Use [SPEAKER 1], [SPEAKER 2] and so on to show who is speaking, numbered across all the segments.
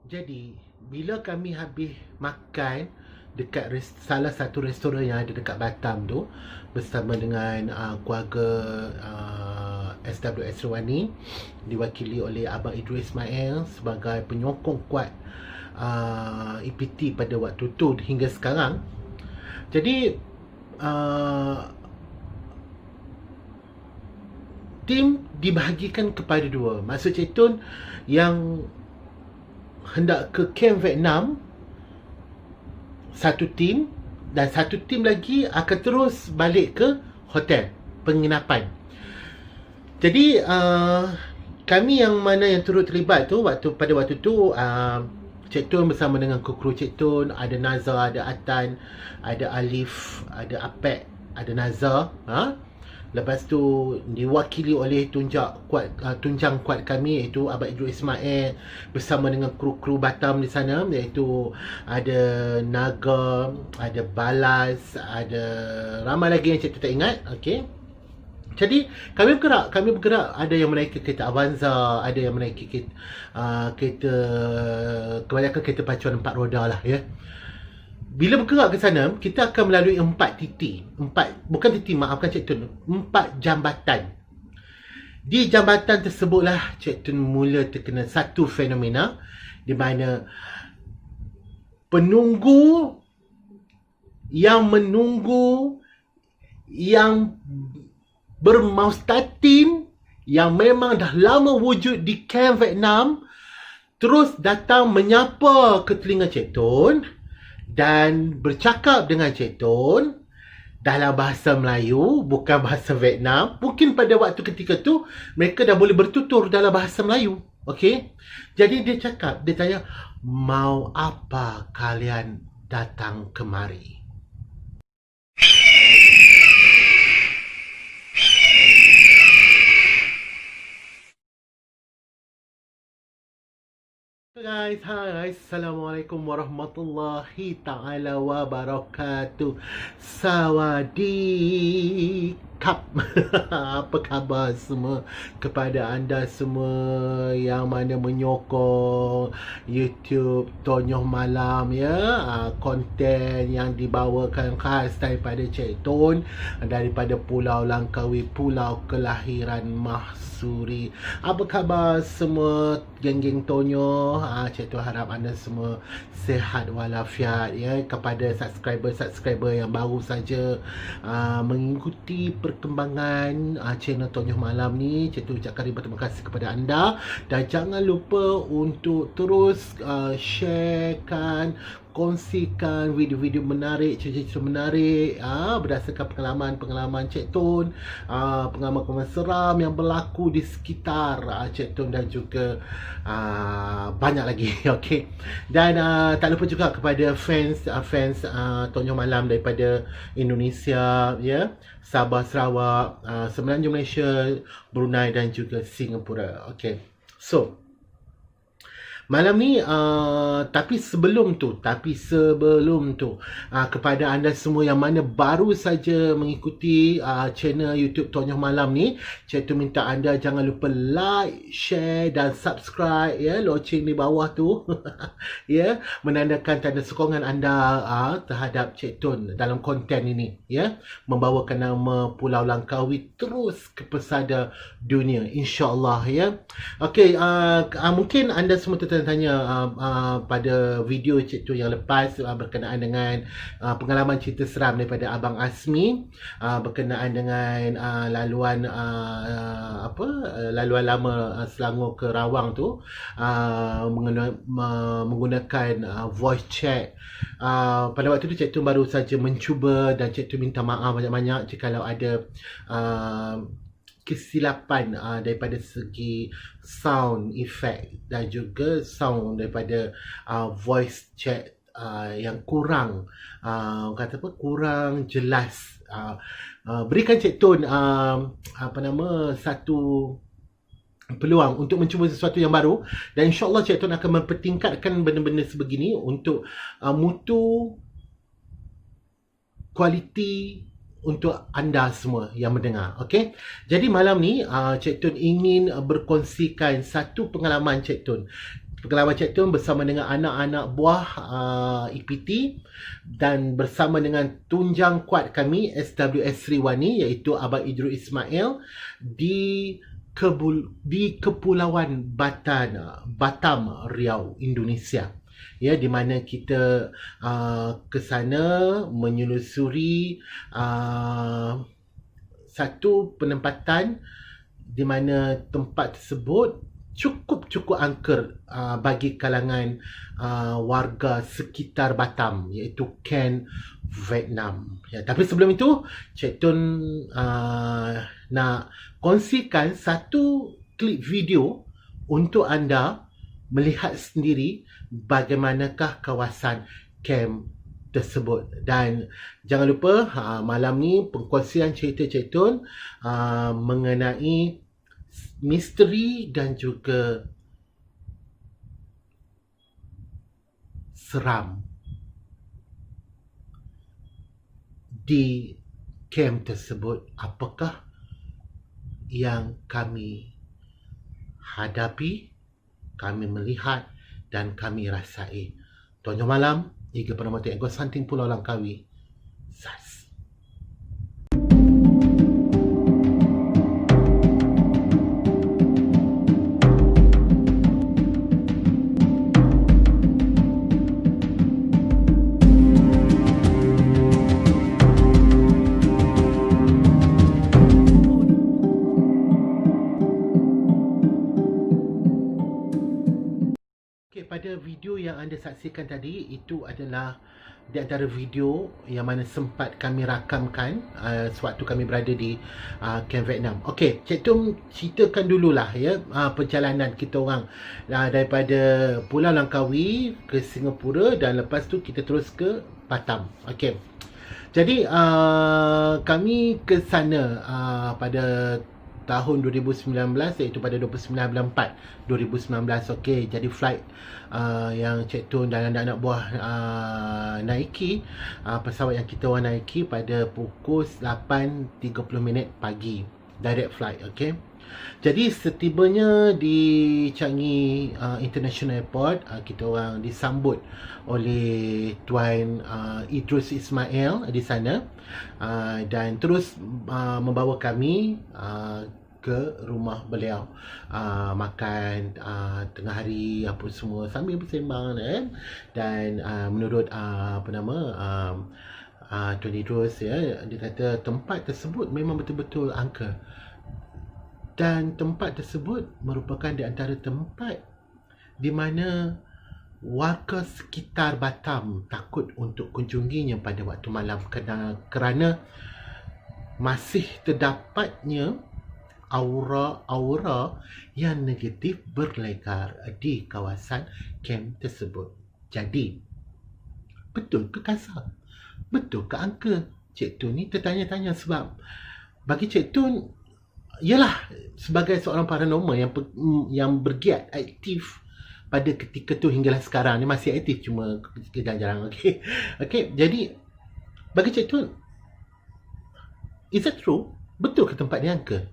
[SPEAKER 1] Jadi, bila kami habis makan dekat salah satu restoran yang ada dekat Batam tu bersama dengan keluarga SWS Rwani, diwakili oleh Abang Idris Ismail sebagai penyokong kuat EPT pada waktu tu hingga sekarang. Jadi tim dibahagikan kepada dua. Maksud Cik Tun yang hendak ke camp Vietnam, satu tim, dan satu tim lagi akan terus balik ke hotel penginapan. Jadi kami yang mana yang turut terlibat tu pada waktu tu, Cik Tun bersama dengan kru Cik Tun, ada Nazar, ada Atan, ada Alif, ada Apek, ada Nazar. Lepas tu diwakili oleh tunjang kuat kami, iaitu Abang Idris Ismail bersama dengan kru-kru Batam di sana, iaitu ada Naga, ada Balas, ada ramai lagi yang Cik Tun tak ingat. Okey. Jadi kami bergerak, ada yang menaiki kereta Avanza, ada yang menaiki kereta kebanyakan kereta pacuan 4 roda lah ya. Bila bergerak ke sana, kita akan melalui 4 titik. 4 jambatan. Di jambatan tersebutlah Cik Tun mula terkena satu fenomena di mana penunggu yang menunggu yang bermaustatin yang memang dah lama wujud di camp Vietnam terus datang menyapa ke telinga Cik Tun dan bercakap dengan Cik Tun dalam bahasa Melayu, bukan bahasa Vietnam. Mungkin pada waktu ketika tu mereka dah boleh bertutur dalam bahasa Melayu. Okey. Jadi dia tanya, "Mau apa kalian datang kemari?" Guys, hai, Assalamualaikum warahmatullahi ta'ala wabarakatuh. Sawadee kap. Apa khabar semua kepada anda semua yang mana menyokong YouTube Tonyoh Malam ya, konten yang dibawakan khas daripada Cik Tun, daripada Pulau Langkawi, Pulau Kelahiran Mahsuri. Apa khabar semua geng-geng Tonyoh? Cik Tun harap anda semua sihat walafiat ya. Kepada subscriber yang baru saja mengikuti perkembangan channel Tonyoh Malam ni, Cik Tun ucapkan ribuan terima kasih kepada anda, dan jangan lupa untuk terus sharekan, kongsikan video-video menarik, cerita-cerita menarik berdasarkan pengalaman Cik Tun, pengalaman seram yang berlaku di sekitar Cik Tun dan juga banyak lagi. Okey. Dan tak lupa juga kepada fans Tonyoh Malam daripada Indonesia ya, Sabah, Sarawak, Semenanjung Malaysia, Brunei dan juga Singapura. Okey. So malam ni tapi sebelum tu kepada anda semua yang mana baru saja mengikuti channel YouTube Tonyoh Malam ni, Cik Tun minta anda jangan lupa like, share dan subscribe ya, loceng di bawah tu ya, menandakan tanda sokongan anda terhadap Cik Tun dalam konten ini ya, membawakan nama Pulau Langkawi terus ke pesada dunia insya-Allah ya. Okey, mungkin anda semua tanya pada video Cik Tun yang lepas berkenaan dengan pengalaman cerita seram daripada Abang Asmi berkenaan dengan laluan lama Selangor ke Rawang tu, menggunakan voice chat. Pada waktu tu Cik Tun baru saja mencuba dan Cik Tun minta maaf banyak-banyak jika ada kesilapan daripada segi sound effect dan juga sound daripada voice chat yang kurang kurang jelas. Berikan Cik Tun satu peluang untuk mencuba sesuatu yang baru, dan insya-Allah Cik Tun akan mempertingkatkan benda-benda sebegini untuk mutu kualiti untuk anda semua yang mendengar. Okey. Jadi malam ni Cik Tun ingin berkongsikan satu pengalaman Cik Tun Pengalaman Cik Tun bersama dengan anak-anak buah EPT dan bersama dengan tunjang kuat kami SWS Sriwani iaitu Abang Idrus Ismail di Kepulauan Batam, Riau, Indonesia. Ya, di mana kita ke sana menyelusuri satu penempatan di mana tempat tersebut cukup angker bagi kalangan warga sekitar Batam, iaitu Ken, Vietnam. Ya, tapi sebelum itu, Cik Tun nak kongsikan satu klip video untuk anda melihat sendiri bagaimanakah kawasan kem tersebut. Dan jangan lupa malam ni pengkongsian cerita Cik Tun mengenai misteri dan juga seram di kem tersebut. Apakah yang kami hadapi, kami melihat dan kami rasai. Tonyo Malam, Iga Penamati Ghost Hunting Pulau Langkawi, SAS. Pada video yang anda saksikan tadi, itu adalah di antara video yang mana sempat kami rakamkan sewaktu kami berada di Kem Vietnam. Okey, Cik Tun ceritakan dululah ya perjalanan kita orang daripada Pulau Langkawi ke Singapura dan lepas tu kita terus ke Batam. Okey. Jadi kami ke sana pada tahun 2019, iaitu pada 29 bulan 4 2019. Okey, jadi flight yang Cik Tun dan anak-anak buah naiki, pesawat yang kita orang naiki pada pukul 8.30 pagi, direct flight. Okey, jadi setibanya di Changi International Airport, kita orang disambut oleh Tuan Idrus Ismail di sana dan terus membawa kami ke rumah beliau, makan tengah hari apa semua sambil bersembang dan menurut Tuan Idrus ya, dia kata tempat tersebut memang betul-betul angker. Dan tempat tersebut merupakan di antara tempat di mana warga sekitar Batam takut untuk kunjunginya pada waktu malam kerana masih terdapatnya aura-aura yang negatif berlegar di kawasan kem tersebut. Jadi, betul ke kasar? Betul ke angka? Cik Tun ni tertanya-tanya sebab bagi Cik Tun, yalah, sebagai seorang paranormal yang bergiat aktif pada ketika tu hinggalah sekarang ni masih aktif, cuma jarang-jarang. Okey, jadi bagi Cik Tun, is that true? Betul ke tempat ni angker?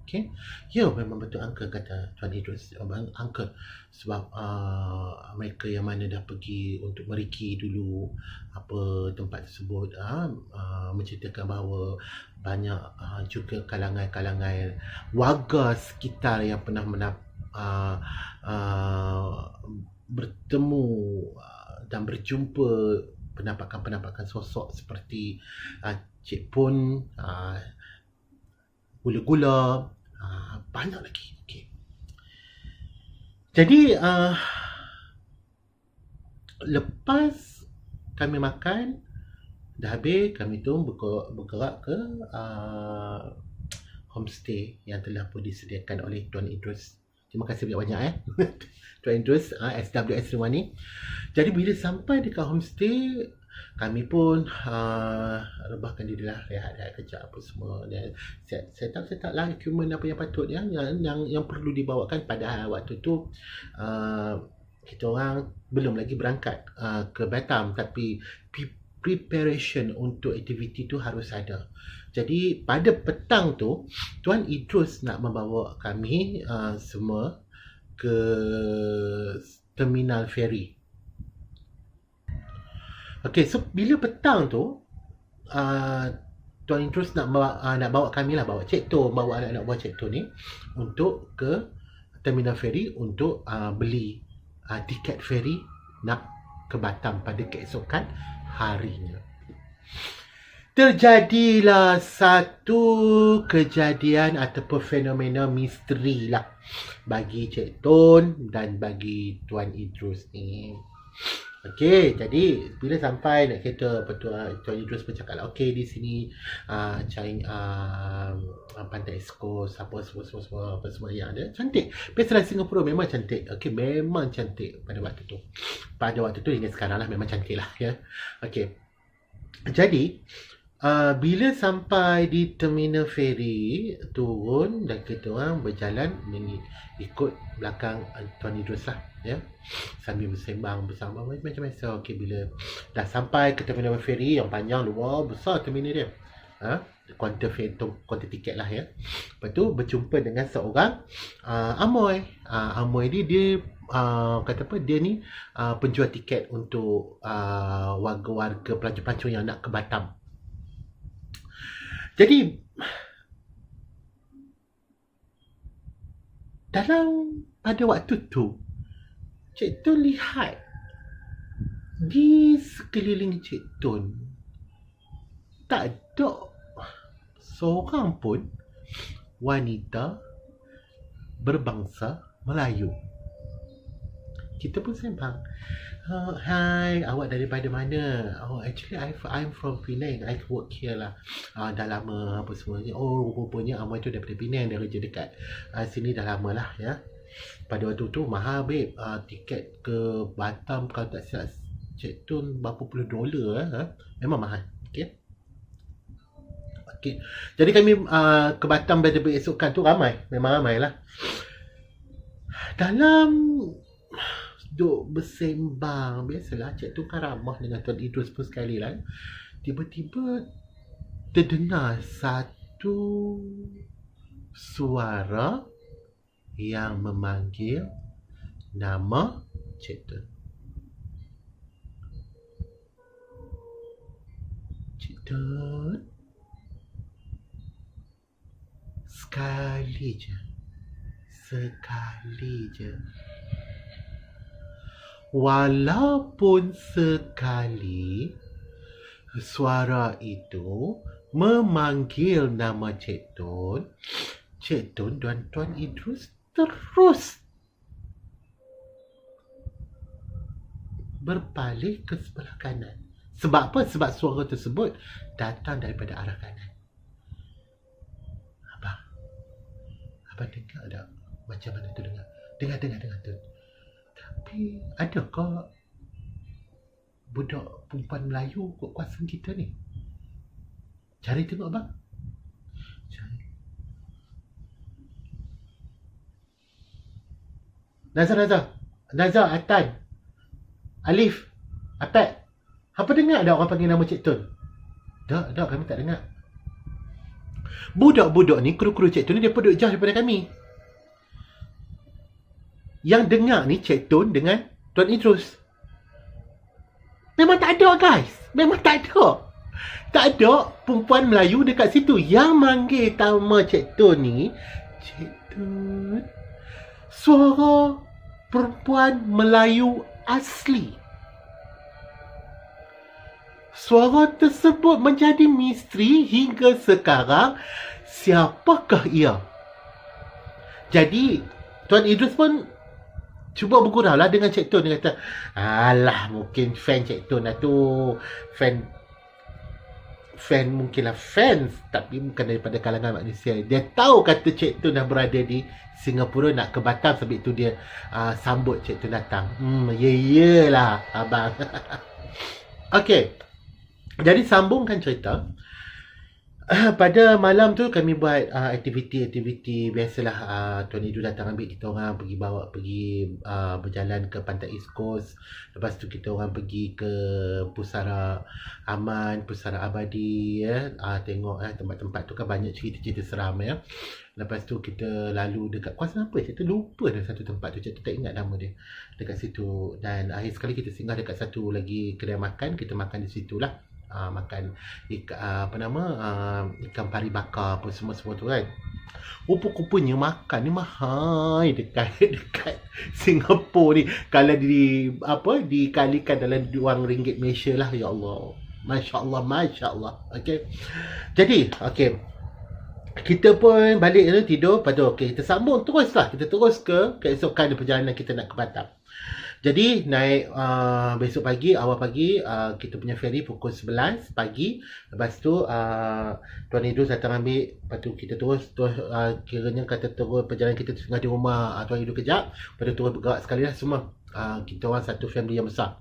[SPEAKER 1] Okey, ya, memang betul angker, kata Tuan Idrus. Angker sebab mereka yang mana dah pergi untuk meriki dulu apa tempat tersebut menceritakan bahawa banyak juga kalangan-kalangan warga sekitar yang pernah bertemu dan berjumpa penampakan-penampakan sosok seperti Cik Pun, gula-gula, banyak lagi. Okay. Jadi lepas kami makan dah habis, kami tu bergerak ke homestay yang telah pun disediakan oleh Tuan Idrus. Terima kasih banyak Tuan Idrus, SWS Sriwani. Jadi bila sampai dekat homestay, kami pun rebahkan diri lah, rehat-rehat kejap apa semua, dan set up lah equipment apa yang patut yang perlu dibawakan. Pada waktu tu kita orang belum lagi berangkat ke Batam, tapi preparation untuk aktiviti tu harus ada. Jadi pada petang tu Tuan Idrus nak membawa kami semua ke terminal feri. Okey, so bila petang tu Tuan Idrus nak bawa kami lah, bawa Cik Tun, bawa anak-anak buah Cik Tun ni untuk ke terminal feri untuk beli tiket feri nak ke Batam pada keesokan harinya. Terjadilah satu kejadian ataupun fenomena misteri lah bagi Cik Tun dan bagi Tuan Idrus ni. Okey, jadi bila sampai nak kereta, Tuan Idrus pun cakap lah, okey di sini cari Pantai East Coast, apa semua yang ada. Cantik. Biasalah Singapura memang cantik. Okey, memang cantik pada waktu tu. Pada waktu tu hingga sekarang lah memang cantik lah ya. Okey. Jadi bila sampai di terminal feri, turun dan kita orang berjalan ikut belakang Tuan Idrus lah ya, sambil bersembang bersama macam biasa. Okey, bila dah sampai ke terminal feri yang panjang, luar besar terminal dia, kaunter tiket lah ya. Lepas tu berjumpa dengan seorang Amoy. Amoy ni dia kata apa, dia ni penjual tiket untuk warga-warga pelancong-pelancong yang nak ke Batam. Jadi pada waktu tu Cik Tun lihat di sekeliling Cik Tun tak ada seorang pun wanita berbangsa Melayu. Kita pun sembang, hi, awak daripada mana? Oh, actually I'm from Penang. I work here lah. Dah lama apa semuanya. Oh, rupanya Amoy tu daripada Penang, dia kerja dekat sini dah lama lah ya. Pada waktu tu mahal babe, tiket ke Batam kalau tak silap Cik Tun berapa puluh dolar memang mahal. Okey. Jadi kami ke Batam pada besokan tu memang ramai lah. Dalam duk bersembang, biasalah Cik Tun kan ramah dengan Tuan Idrus pun sekali lah. Tiba-tiba terdengar satu suara yang memanggil nama Cik Tun. Cik Tun, sekali je. Walaupun sekali, suara itu memanggil nama Cik Tun dan Tuan Idrus terus berbalik ke sebelah kanan. Sebab apa? Sebab suara tersebut datang daripada arah kanan. Abang dengar tak? Macam mana tu dengar? Dengar tu. Tapi adakah budak perempuan Melayu kot kuasa kita ni? Cari tengok abang. Nazar, Atan, Alif, Apat. Apa dengar ada orang panggil nama Cik Tun? Tak, kami tak dengar. Budak-budak ni, kru-kru Cik Tun ni, dia duduk jauh daripada kami. Yang dengar ni Cik Tun dengan Tuan Idrus. Memang tak ada guys. Memang tak ada. Tak ada perempuan Melayu dekat situ. Yang manggil nama Cik Tun ni, Cik Tun, suara perempuan Melayu asli. Suara tersebut menjadi misteri hingga sekarang. Siapakah ia? Jadi Tuan Idrus pun cuba bergurau lah dengan Cik Tun. Dia kata, alah, mungkin fan Cik Tun lah tu. Fan mungkinlah fans, tapi bukan daripada kalangan manusia. Dia tahu kata Cik Tun dah berada di Singapura, nak ke Batam, sebab itu dia sambut Cik Tun datang. Yelah abang. Okey. Jadi sambungkan cerita. Pada malam tu kami buat aktiviti-aktiviti biasalah. Tuan Edu datang ambil kita orang pergi berjalan ke pantai East Coast. Lepas tu kita orang pergi ke Pusara Aman, Pusara Abadi ya. Tengok tempat-tempat tu kan banyak cerita-cerita seram ya. Lepas tu kita lalu dekat kawasan apa? Kita lupa dah satu tempat tu. Kita tak ingat nama dia. Dekat situ. Dan akhir sekali kita singgah dekat satu lagi kedai makan. Kita makan di situ lah. Makan ikan pari bakar apa semua tu kan. Rupa-rupanya makan ni mahal dekat Singapura ni. Kalau dikalikan dalam wang ringgit Malaysia lah, ya Allah. Masya-Allah. Okey. Jadi, kita pun balik tidur pada kita sambung teruslah. Kita terus ke keesokan perjalanan kita nak ke Batam. Jadi naik besok pagi, awal pagi kita punya ferry pukul 11 pagi. Lepas tu Tuan Idrus datang ambil. Lepas tu kita terus kiranya kata terus perjalanan kita tinggal di rumah Tuan Idrus kejap. Lepas tu terus bergerak sekali lah semua. Kita orang satu family yang besar.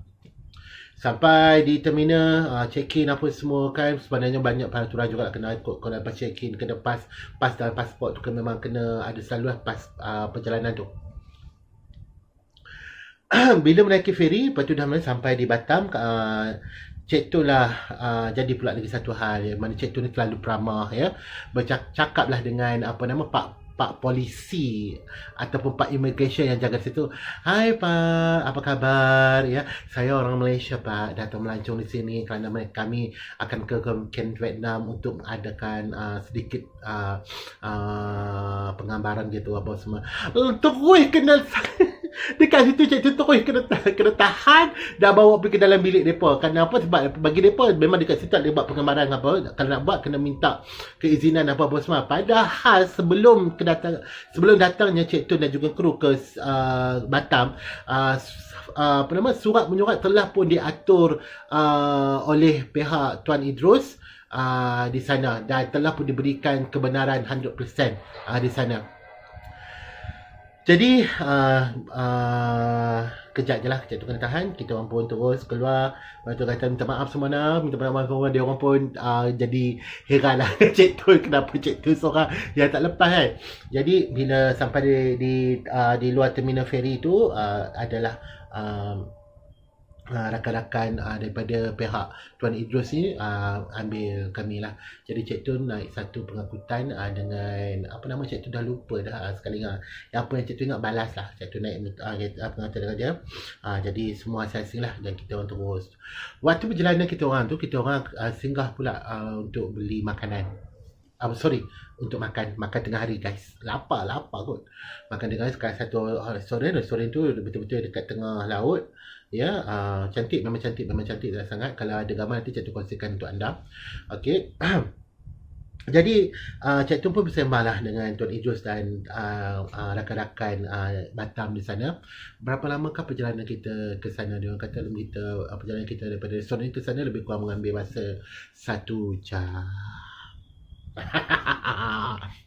[SPEAKER 1] Sampai di terminal, check-in apa semua kan. Sebenarnya banyak peraturan juga kena ikut. Kalau lepas check-in, kena pas dalam pasport tu kan memang kena ada selalu lah pas perjalanan tu. Bila menaiki feri, lepas tu dah sampai di Batam, Cik Tun lah jadi pula lagi satu hal ya. Mana Cik Tun ni terlalu peramah ya. Bercakap lah dengan Pak polisi ataupun Pak immigration yang jaga situ. Hai Pak, apa khabar ya? Saya orang Malaysia Pak, datang melancong di sini kerana kami akan ke Ken Vietnam untuk mengadakan sedikit penggambaran gitu apa semua. Terus kena dekat situ Cik Tun terus kena tahan dah bawa pergi ke dalam bilik depa. Kenapa? Sebab bagi depa memang dekat situ ada buat penggambaran apa. Kalau nak buat kena minta keizinan apa-apa semua. Padahal sebelum datangnya Cik Tun dan juga kru ke Batam, surat menyurat telah pun diatur oleh pihak Tuan Idrus di sana dan telah pun diberikan kebenaran 100% di sana. Jadi kejap je lah Cik Tun kena tahan. Kita orang pun terus keluar. Lepas tu kata minta maaf semua nak. Minta maaf semua. Dia orang pun jadi heran lah Cik Tun. Kenapa Cik Tun seorang yang tak lepas kan. Jadi bila sampai di luar terminal ferry tu adalah rakan-rakan daripada pihak Tuan Idrus ni ambil kami lah. Jadi Cik Tun naik satu pengangkutan dengan apa nama Cik Tun dah lupa dah sekali yang apa yang Cik Tun ingat balas lah. Cik Tun naik pengangkutan dengan dia. Jadi semua asing lah dan kita orang terus. Waktu perjalanan kita orang singgah pula untuk beli makanan. Untuk makan tengah hari guys. Lapar kot. Makan tengah hari kat satu restoran tu betul-betul dekat tengah laut. Ya, cantik memang cantik sangat. Kalau ada gambar nanti Cik Tun kongsikan untuk anda. Okey. Jadi Cik Tun pun bersembah lah dengan Tuan Idrus dan rakan-rakan Batam di sana. Berapa lamakah perjalanan kita ke sana? Dia orang kata perjalanan kita daripada restoran ke sana lebih kurang mengambil masa 1 jam.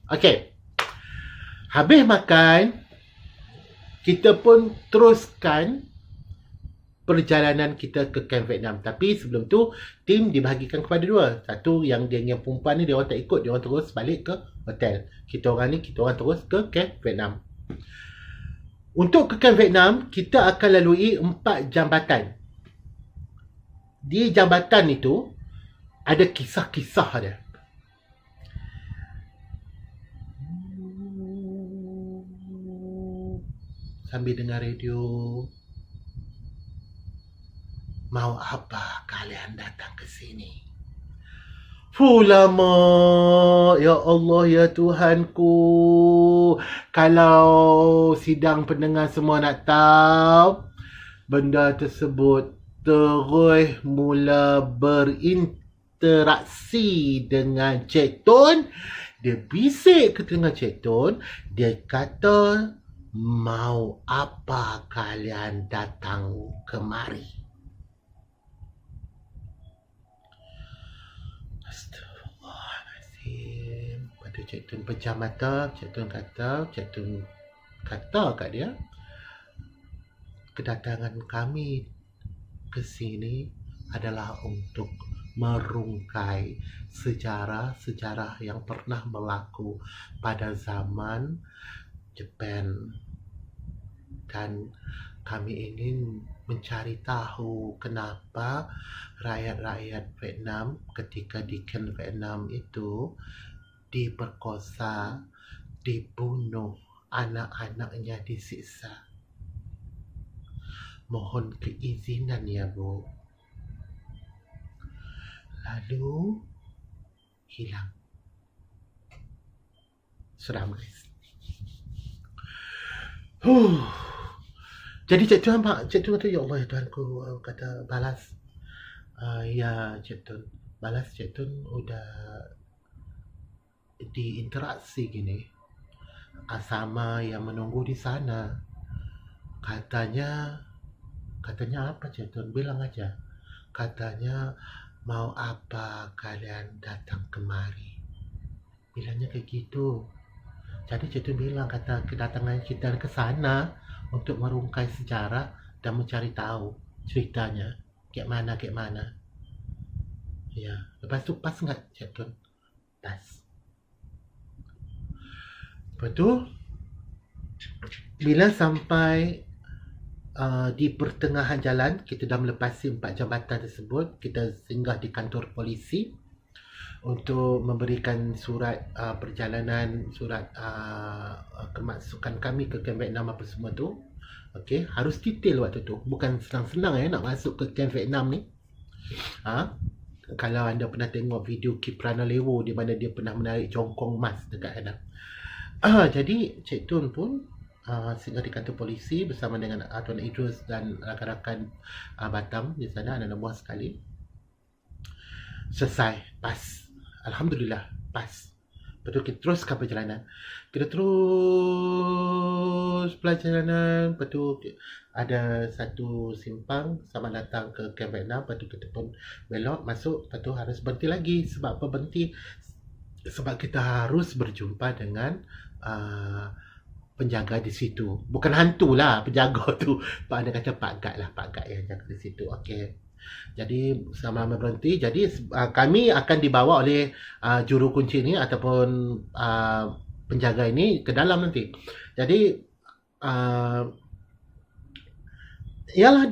[SPEAKER 1] Okey. Habis makan, kita pun teruskan perjalanan kita ke Ken Vietnam. Tapi sebelum tu tim dibahagikan kepada dua. Satu yang perempuan ni dia orang tak ikut, dia orang terus balik ke hotel. Kita orang terus ke Ken Vietnam. Untuk ke Ken Vietnam, kita akan lalui 4 jambatan. Di jambatan itu ada kisah-kisah dia. Sambil dengar radio. Mau apa kalian datang ke sini? Lama. Ya Allah, ya Tuhanku. Kalau sidang pendengar semua nak tahu, benda tersebut terus mula berinteraksi dengan Cik Tun. Dia bisik ke tengah Cik Tun. Dia kata, mau apa kalian datang kemari? Astagfirullahaladzim. Lepas tu Cik Tun pejam mata. Cik Tun kata kat dia, kedatangan kami ke sini adalah untuk merungkai sejarah-sejarah yang pernah berlaku pada zaman Jepun, dan kami ingin mencari tahu kenapa rakyat-rakyat Vietnam ketika di Ken Vietnam itu diperkosa, dibunuh, anak-anaknya disiksa. Mohon keizinan ya Bu. Lalu hilang. Seram guys. Jadi Cik Tun kata, ya Allah ya Tuhanku, kata balas. Ya Cik Tun, balas Cik Tun udah diinteraksi gini. Sama yang menunggu di sana. Katanya apa Cik Tun? Bilang aja. Katanya mau apa kalian datang kemari. Bilangnya kayak gitu. Jadi Cik Tun bilang kata kedatangan kita ke sana untuk merungkai sejarah dan mencari tahu ceritanya kayak mana. Ya, lepas tu pas enggak Cik Tun? Pas. Betul. Bila sampai di pertengahan jalan, kita dah melepasi 4 jambatan tersebut, kita singgah di kantor polisi untuk memberikan surat perjalanan, surat kemasukan kami ke Ken Vietnam apa semua tu. Okey, harus detail waktu tu. Bukan senang-senang nak masuk ke Ken Vietnam ni. Kalau anda pernah tengok video Kiprana Lewo di mana dia pernah menarik jongkong emas dekat sana. Jadi Cik Tun pun singgah di kantor polisi bersama dengan Tuan Idrus dan rakan-rakan Batam di sana, anak-anak buah sekali. Selesai, pas. Alhamdulillah, pas. Lepas tu kita teruskan perjalanan. Kita terus perjalanan. Lepas tu ada satu simpang sama datang ke Ken Vietnam. Lepas tu kita pun belok masuk. Lepas tu harus berhenti lagi. Sebab apa berhenti? Sebab kita harus berjumpa dengan penjaga di situ. Bukan hantu lah penjaga tu. Pak ada kata Pak Gad yang jaga di situ. Okey. Jadi selama berhenti, jadi kami akan dibawa oleh juru kunci ni ataupun penjaga ini ke dalam nanti. Jadi ialah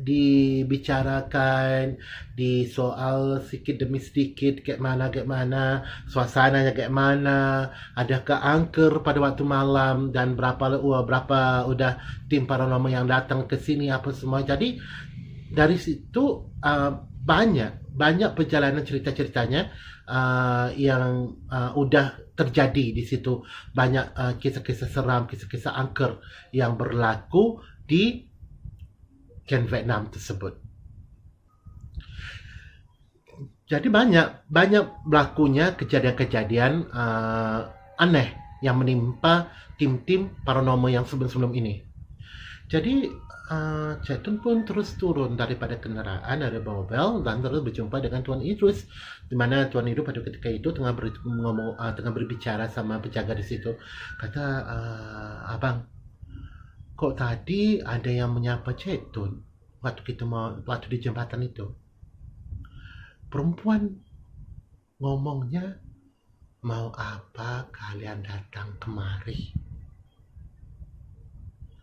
[SPEAKER 1] dibicarakan, di soal sikit demi sedikit kayak mana suasananya, kayak mana, adakah angker pada waktu malam dan berapa udah tim paranormal yang datang ke sini apa semua. Jadi dari situ banyak perjalanan cerita-ceritanya yang udah terjadi di situ. Banyak kisah-kisah seram, kisah-kisah angker yang berlaku di Ken Vietnam tersebut. Jadi banyak berlakunya kejadian-kejadian aneh yang menimpa tim-tim paranormal yang sebelum-sebelum ini. Jadi Cik Tun pun terus turun daripada kenderaan, dari mobil, dan terus berjumpa dengan Tuan Idrus, di mana Tuan Idrus pada ketika itu tengah berbicara sama penjaga di situ. Kata, abang, kok tadi ada yang menyapa Cik Tun waktu di jembatan itu? Perempuan ngomongnya, mau apa kalian datang kemari?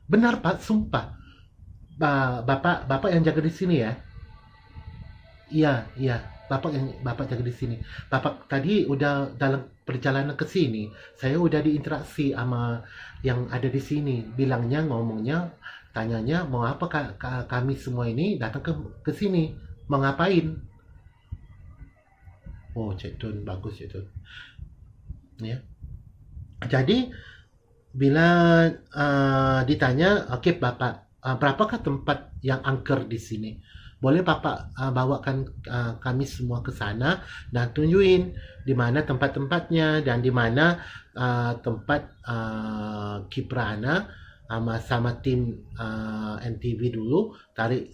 [SPEAKER 1] Benar Pak, sumpah. Bapak yang jaga di sini ya? Iya, Bapak jaga di sini. Bapak tadi udah dalam perjalanan ke sini, saya udah diinteraksi sama yang ada di sini. Ngomongnya, tanyanya mau apa kami semua ini datang ke sini, mau ngapain? Oh, Cik Tun, bagus Cik Tun. Ya. Jadi bila ditanya, okey Bapak, berapakah tempat yang angker di sini? Boleh Bapak bawakan kami semua ke sana dan tunjukin di mana tempat-tempatnya dan di mana tempat Kiprana sama tim NTV dulu tarik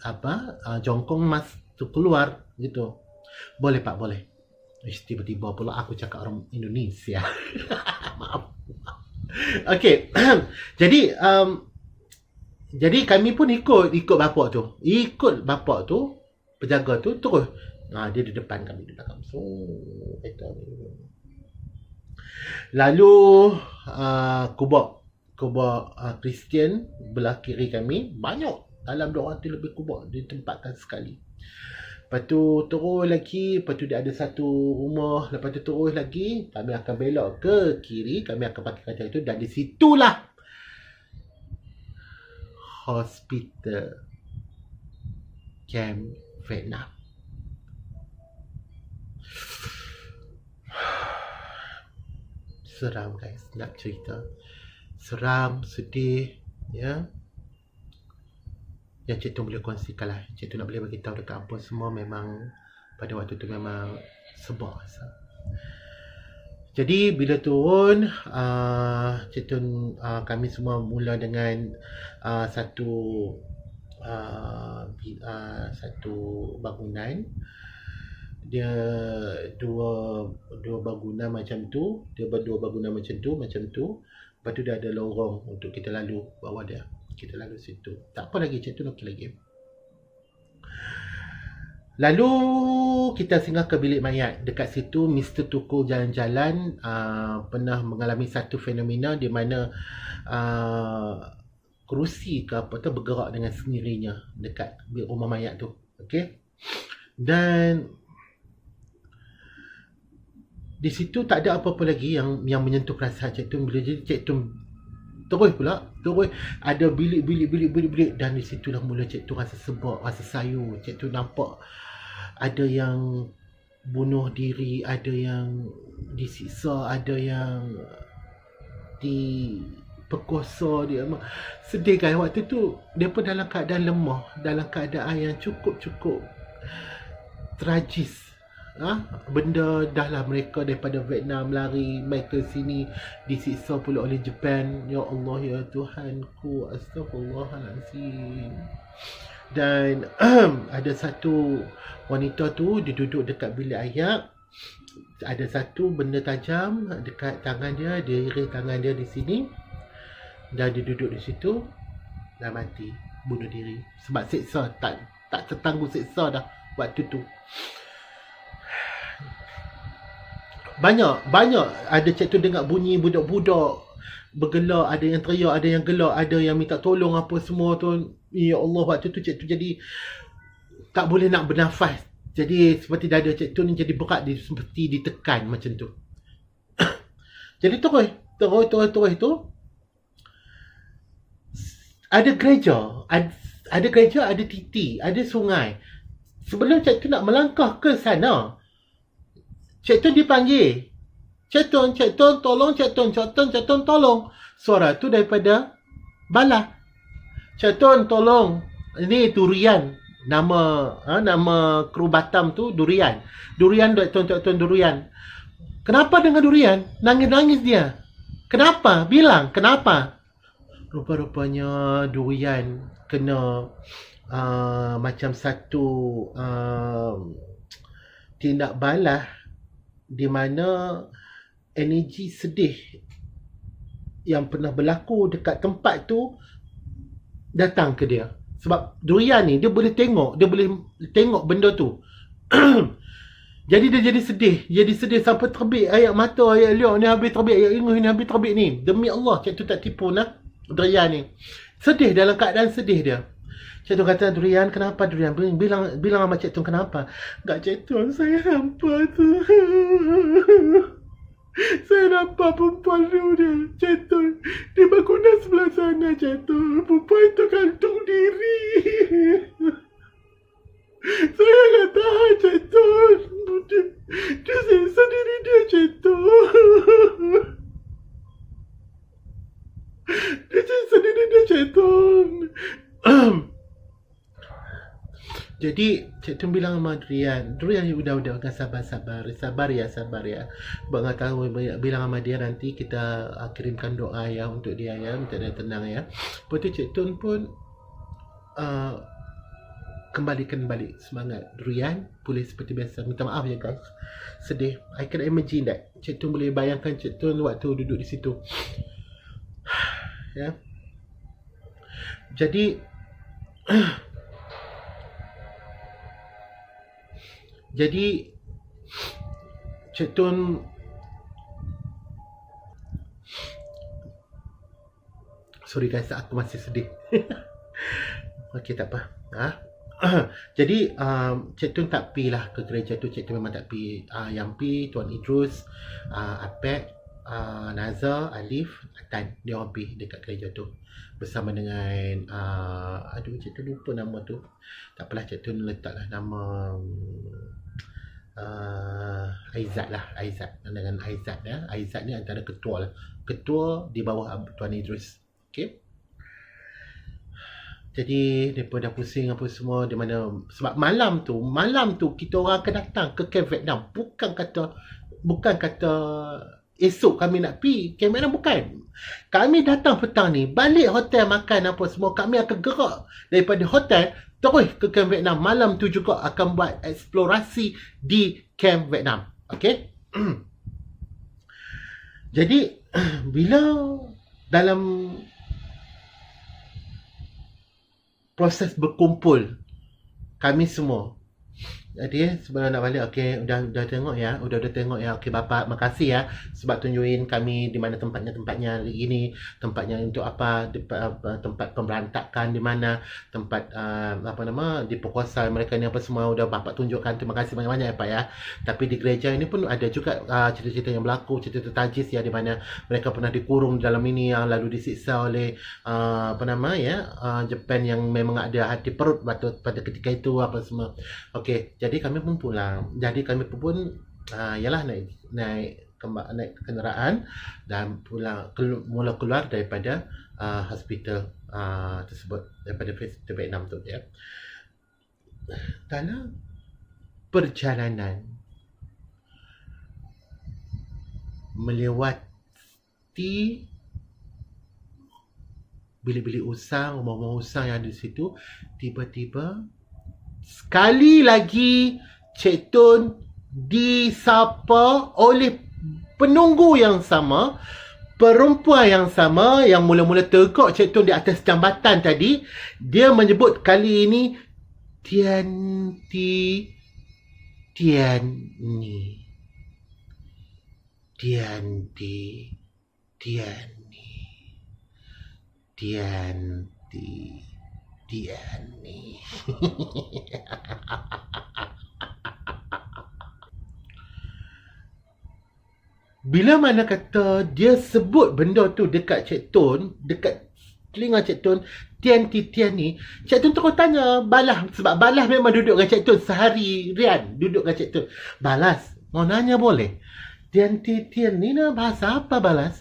[SPEAKER 1] jongkong emas tu keluar gitu. Boleh Pak, boleh. Tiba-tiba pula aku cakap orang Indonesia. Maaf. Okey. Jadi kami pun ikut bapak tu. penjaga tu terus dia di depan kami, di belakang. So lalu kubur Kristian belah kiri kami banyak, dalam 200 lebih kubur ditempatkan sekali. Lepas tu terus lagi, lepas tu dia ada satu rumah, lepas tu terus lagi kami akan belok ke kiri, kami akan pakai kaca itu, dan di situlah hospital Camp Vietnam. Seram guys, nak cerita seram, sedih, ya. Yang Cik Tun boleh kongsikan lah, Cik Tun nak boleh bagi tahu dekat apa semua, memang pada waktu tu memang sebab. Jadi bila turun, Cik Tun, kami semua mula dengan satu bangunan. Dia dua bangunan macam tu, macam tu. Lepas tu dia ada lorong untuk kita lalu bawah dia. Kita lalu situ. Tak apa lagi, Cik Tun okey lagi. Lalu kita singgah ke bilik mayat. Dekat situ Mr. Tukul jalan-jalan pernah mengalami satu fenomena di mana kerusi ke apa tu bergerak dengan sendirinya dekat rumah mayat tu. Okey. Dan di situ tak ada apa-apa lagi yang menyentuh perasaan Cik Tun. Bila jadi Cik Tun terus ada bilik, dan di situlah mula Cik Tun rasa sebab, rasa sayu. Cik Tun nampak ada yang bunuh diri, ada yang disiksa, ada yang diperkosa dia. Sedih kan waktu tu. Dia pun dalam keadaan lemah, dalam keadaan yang cukup tragis. Benda dah lah, mereka daripada Vietnam lari mai ke sini, disiksa pula oleh Jepun. Ya Allah, ya Tuhanku, astagfirullahalazim. Dan ada satu wanita tu, dia duduk dekat bilik ayat. Ada satu benda tajam dekat tangan dia, dia iris tangan dia di sini, dan dia duduk di situ dah mati, bunuh diri sebab siksa, tak tertangguh siksa dah waktu tu. Banyak ada Cik Tun dengar bunyi budak-budak bergelak, ada yang teriak, ada yang gelak, ada yang minta tolong apa semua tu. Ya Allah, waktu tu Cik Tun jadi tak boleh nak bernafas. Jadi seperti dada Cik Tun ni jadi berat, seperti ditekan macam tu. Jadi terus tu ada gereja, ada titi, ada sungai. Sebelum Cik Tun nak melangkah ke sana, Cik Tun dipanggil. Cik Tun, tolong. Cik Tun, tolong. Suara tu daripada bala. Cik Tun, tolong. Ini durian. Nama kru Batam tu durian. Durian, Cik Tun, durian. Kenapa dengan durian? Nangis-nangis dia. Kenapa? Bilang, kenapa? Rupa-rupanya durian kena macam satu tindak balas di mana energi sedih yang pernah berlaku dekat tempat tu datang ke dia. Sebab durian ni dia boleh tengok benda tu. Jadi dia jadi sedih sampai terbit air mata, air liur ni habis terbit, air ingus ni habis terbit ni. Demi Allah, Cik tu tak tipu nah. Durian ni sedih, dalam keadaan sedih dia. Cik Tun kata, durian, kenapa durian? Bilang sama Cik Tun kenapa? Enggak, Cik Tun, saya nampak tu. Saya nampak perempuan tu dia, Cik Tun. Di bangunan sebelah sana, Cik Tun. Perempuan tu gantung diri. Saya tak tahan, Cik Tun. Dia siksa diri dia, Cik Tun. Dia siksa diri dia, Cik Tun. Jadi Cik Tun bilang sama Durian, udah sabar ya. Bang tahu bilang sama dia, nanti kita kirimkan doa ya untuk dia ya, minta dia tenang ya. Lepas tu Cik Tun pun kembalikan balik semangat. Durian boleh seperti biasa. Minta maaf ya guys, sedih. I can imagine that. Cik Tun boleh bayangkan Cik Tun waktu duduk di situ. Ya. Jadi Jadi Cik Tun sorry guys, aku masih sedih. Okey, tak apa. Jadi Cik Tun tak pi lah ke gereja tu. Cik Tun memang tak pi. Yang pi Tuan Idrus, Apek, Nazar, Alif, Atan. Dia orang pi dekat gereja tu bersama dengan aduh, Cik Tun lupa nama tu. Tak apalah, Cik Tun letaklah nama Aizat lah. Aizat dengan Aizat ya. Aizat ni antara ketua lah. Ketua di bawah Tuan Idrus. Okey. Jadi mereka dah pusing apa semua di mana, sebab malam tu kita orang akan datang ke Camp Vietnam. Bukan kata esok kami nak pergi Camp Vietnam, bukan. Kami datang petang ni, balik hotel makan apa semua, kami akan gerak daripada hotel terus ke Camp Vietnam. Malam tu juga akan buat eksplorasi di Camp Vietnam. Okey. Jadi bila dalam proses berkumpul kami semua, jadi sebelum nak balik, okey, dah tengok ya, udah tengok ya, okey bapa, makasih ya sebab tunjukin kami di mana tempatnya ini, tempatnya untuk apa, tempat pemberantakan di mana, tempat diperkosa mereka ni apa semua, udah bapa tunjukkan. Terima kasih banyak-banyak ya Pak ya. Tapi di gereja ini pun ada juga cerita-cerita yang berlaku, cerita tajis ya, di mana mereka pernah dikurung dalam ini, yang lalu disiksa oleh Jepun yang memang ada hati perut pada ketika itu apa semua. Okey, jadi kami pun pulang. Jadi kami pun naik kenderaan dan mula keluar daripada hospital tersebut, daripada Vietnam tu ya. Dalam perjalanan melewati bilik-bilik usang, rumah-rumah usang yang ada di situ, tiba-tiba sekali lagi Cik Tun disapa oleh penunggu yang sama, perempuan yang sama yang mula-mula tergok Cik Tun di atas jambatan tadi. Dia menyebut kali ini Tianti. Bila mana kata dia sebut benda tu dekat Cik Tun, dekat telinga Cik Tun, Tian ni, Cik Tun terus tanya Balas, sebab Balas memang duduk dengan Cik Tun seharian, duduk dengan Cik Tun. Balas, mau nanya boleh? Tian ni bahasa apa Balas?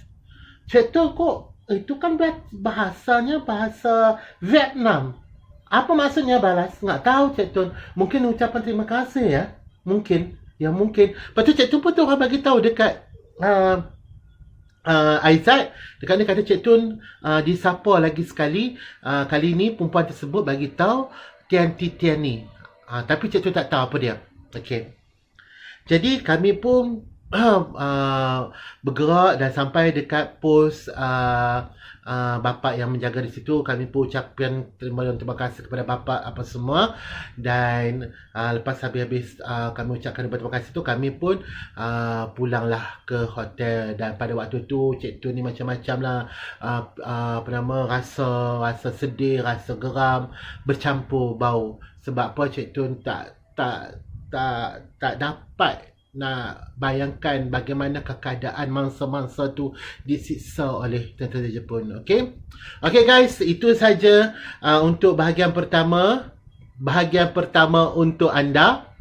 [SPEAKER 1] Cik Tun kok itu kan bahasanya bahasa Vietnam. Apa maksudnya Balas? Nggak tahu Cik Tun. Mungkin ucapan terima kasih ya. Mungkin. Lepas tu Cik Tun pun tu orang bagi tahu dekat Aizat. Dekat ni kata Cik Tun disapa lagi sekali. Kali ni perempuan tersebut bagi tahu Tian ni. Tapi Cik Tun tak tahu apa dia. Okey. Jadi kami pun bergerak dan sampai dekat pos bapa yang menjaga di situ. Kami pun ucapkan terima kasih kepada bapa apa semua. Dan lepas habis kami ucapkan terima kasih tu, kami pun pulanglah ke hotel. Dan pada waktu tu Cik Tun ni macam-macam lah, rasa sedih, rasa geram, bercampur bau. Sebab apa? Cik Tun tak dapat nak bayangkan bagaimana keadaan mangsa-mangsa tu disiksa oleh tentera Jepun. Okey guys, itu saja untuk bahagian pertama. Bahagian pertama untuk anda.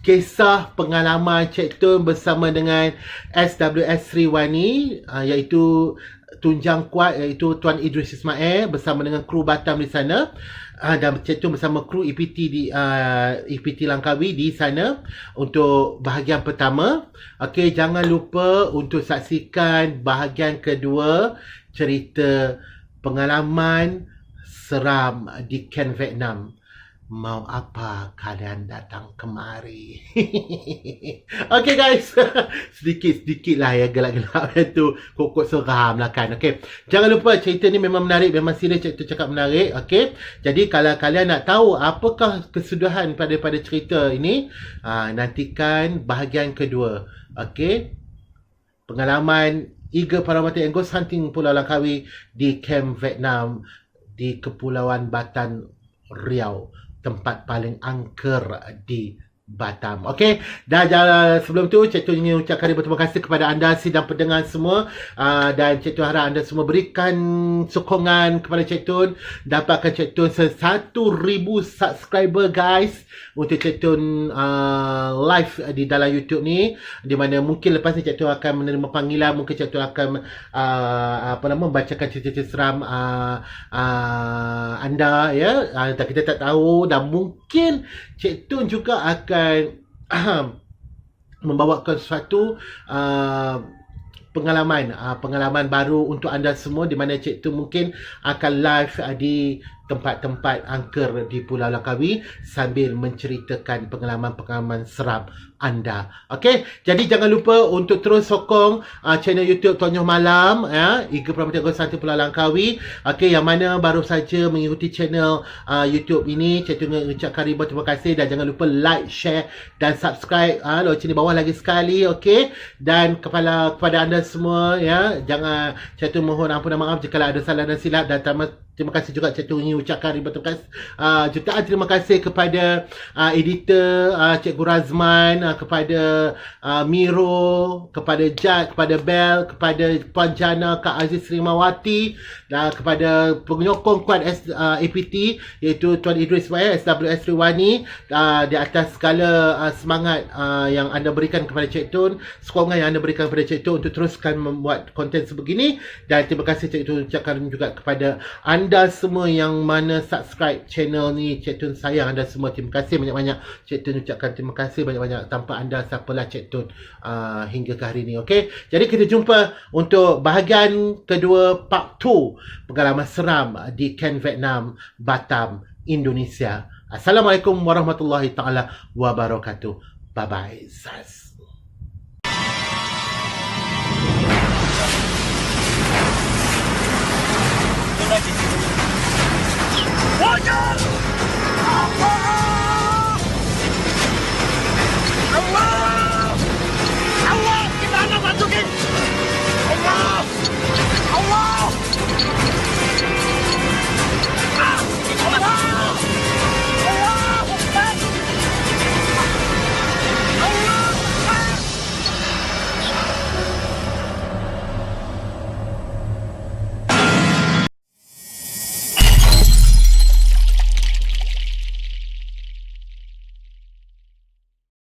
[SPEAKER 1] Kisah pengalaman Cik Tun bersama dengan SWS Sriwani, iaitu tunjang kuat, iaitu Tuan Idris Ismail bersama dengan kru Batam di sana. Dan Cik Tun bersama kru EPT di EPT Langkawi di sana untuk bahagian pertama. Okey, jangan lupa untuk saksikan bahagian kedua, cerita pengalaman seram di Camp Vietnam. mau apa kalian datang kemari? Okay guys, sedikit-sedikit lah ya gelak-gelak tu, kok seram lah kan. Okay, jangan lupa cerita ni memang menarik, memang serius cerita cakap menarik. Okay, jadi kalau kalian nak tahu apakah kesudahan pada cerita ini, nantikan bahagian kedua. Okay, pengalaman Eagle Paramata and Ghost Hunting Pulau Langkawi di Camp Vietnam di Kepulauan Batan, Riau, tempat paling angker di Batam. Okey, dan sebelum tu Cik Tun ingin ucapkan berterima kasih kepada anda sidang pendengar semua, dan Cik Tun harap anda semua berikan sokongan kepada Cik Tun, dapatkan Cik Tun 1,000 subscriber guys, untuk Cik Tun live di dalam YouTube ni, di mana mungkin lepas ni Cik Tun akan menerima panggilan, mungkin Cik Tun akan membacakan cerita-cerita seram anda ya, kita tak tahu, dan mungkin Cik Tun juga akan membawakan suatu pengalaman baru untuk anda semua, di mana Cik Tun mungkin akan live di tempat-tempat angker di Pulau Langkawi sambil menceritakan pengalaman-pengalaman seram anda. Okey, jadi jangan lupa untuk terus sokong channel YouTube Tonyoh Malam ya, Eagle Paramata Ghost Hunting Pulau Langkawi. Okey, yang mana baru saja mengikuti channel YouTube ini, Cik Tun ucapkan ribuan terima kasih, dan jangan lupa like, share dan subscribe lonceng di bawah lagi sekali. Okey, dan kepada anda semua ya, jangan, Cik Tun mohon ampun dan maaf jika ada salah dan silap, dan terima kasih juga Cik Tun ingin ucapkan ribuan terima kasih, jutaan terima kasih kepada editor Cikgu Razman, kepada Miro, kepada Jad, kepada Bel, kepada Puan Jana, Kak Aziz Rimawati, dan kepada penyokong kuat APT iaitu Tuan Idris Waya, SWS Riwani, di atas segala semangat yang anda berikan kepada Cik Tun, sokongan yang anda berikan kepada Cik Tun untuk teruskan membuat konten sebegini. Dan terima kasih Cik Tun ucapkan juga kepada anda semua yang mana subscribe channel ni. Cik Tun sayang anda semua, terima kasih banyak-banyak. Cik Tun ucapkan terima kasih banyak-banyak, tanpa anda siapalah Cik Tun hingga ke hari ni. Okey, jadi kita jumpa untuk bahagian kedua part 2 pengalaman seram di Camp Vietnam, Batam, Indonesia. Assalamualaikum warahmatullahi taala wabarakatuh. Bye bye. Zaz.
[SPEAKER 2] Watch out!